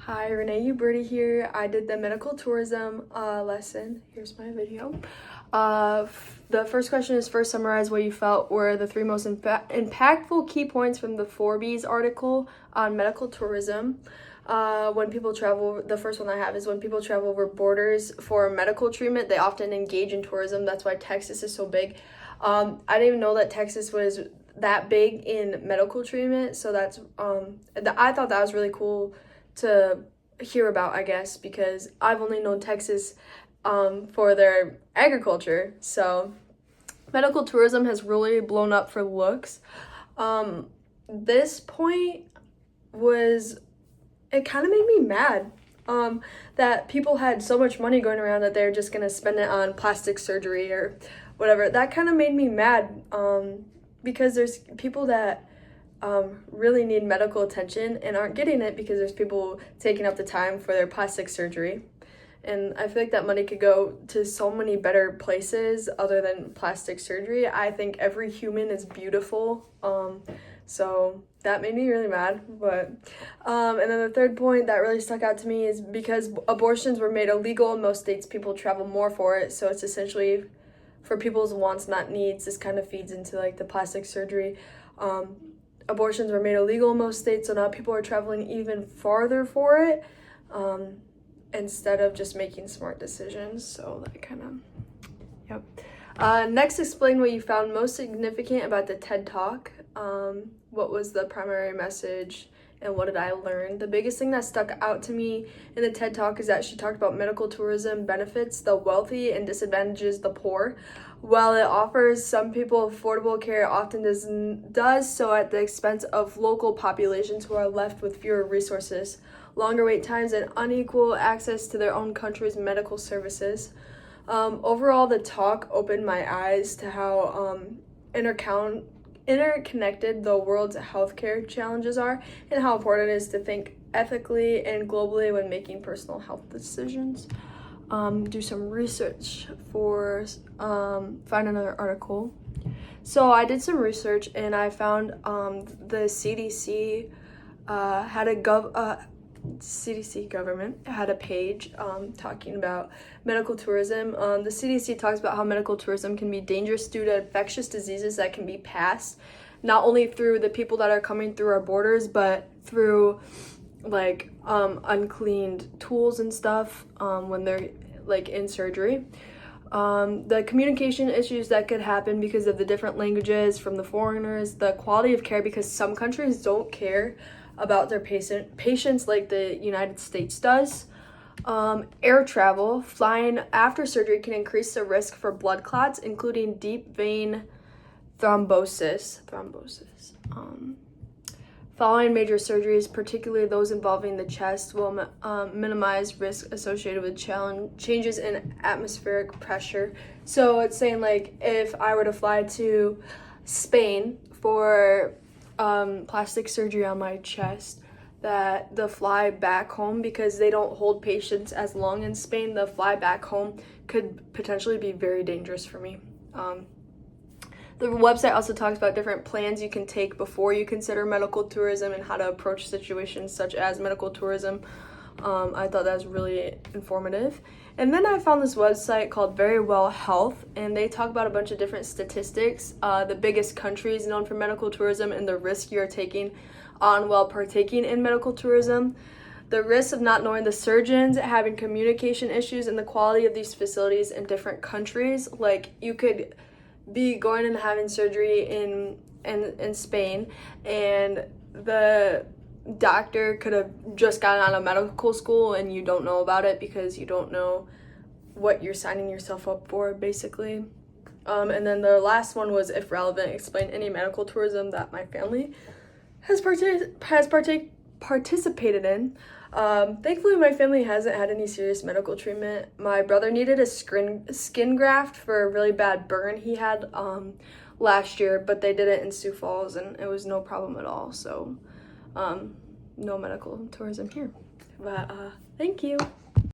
Hi, Renee, Uberty here. I did the medical tourism lesson. Here's my video. The first question is, first summarize what you felt were the three most impactful key points from the Forbes article on medical tourism. When people travel, the first one I have is when people travel over borders for medical treatment, they often engage in tourism. That's why Texas is so big. I didn't even know that Texas was that big in medical treatment, so that's I thought that was really cool to hear about, I guess, because I've only known Texas for their agriculture. So medical tourism has really blown up for looks. This point it kind of made me mad that people had so much money going around that they're just gonna spend it on plastic surgery or whatever. That kind of made me mad because there's people that really need medical attention and aren't getting it because there's people taking up the time for their plastic surgery. And I feel like that money could go to so many better places other than plastic surgery. I think every human is beautiful. So that made me really mad. But and then the third point that really stuck out to me is because abortions were made illegal in most states, people travel more for it. So it's essentially for people's wants, not needs. This kind of feeds into like the plastic surgery. Abortions were made illegal in most states, so now people are traveling even farther for it instead of just making smart decisions. So that kind of, yep. Next, explain what you found most significant about the TED Talk. What was the primary message and what did I learn? The biggest thing that stuck out to me in the TED Talk is that she talked about medical tourism benefits the wealthy and disadvantages the poor. While it offers some people affordable care, it often does so at the expense of local populations who are left with fewer resources, longer wait times, and unequal access to their own country's medical services. Overall, the talk opened my eyes to how interconnected the world's healthcare challenges are and how important it is to think ethically and globally when making personal health decisions. Do some research for find another article. So I did some research and I found the CDC CDC government had a page talking about medical tourism. The CDC talks about how medical tourism can be dangerous due to infectious diseases that can be passed not only through the people that are coming through our borders, but through like uncleaned tools and stuff when they're like in surgery. The communication issues that could happen because of the different languages from the foreigners, the quality of care because some countries don't care about their patients like the United States does. Air travel, flying after surgery can increase the risk for blood clots, including deep vein thrombosis. Following major surgeries, particularly those involving the chest, will minimize risk associated with changes in atmospheric pressure. So it's saying like if I were to fly to Spain for plastic surgery on my chest, that the fly back home, because they don't hold patients as long in Spain, the fly back home could potentially be very dangerous for me. The website also talks about different plans you can take before you consider medical tourism and how to approach situations such as medical tourism. I thought that was really informative. And then I found this website called Very Well Health, and they talk about a bunch of different statistics, the biggest countries known for medical tourism, and the risk you're taking on while partaking in medical tourism. The risks of not knowing the surgeons, having communication issues, and the quality of these facilities in different countries. Like you could be going and having surgery in Spain, and the doctor could have just gotten out of medical school and you don't know about it because you don't know what you're signing yourself up for, basically. And then the last one was, if relevant, explain any medical tourism that my family has participated in. Thankfully, my family hasn't had any serious medical treatment. My brother needed a skin graft for a really bad burn he had last year, but they did it in Sioux Falls and it was no problem at all. So no medical tourism here. But thank you.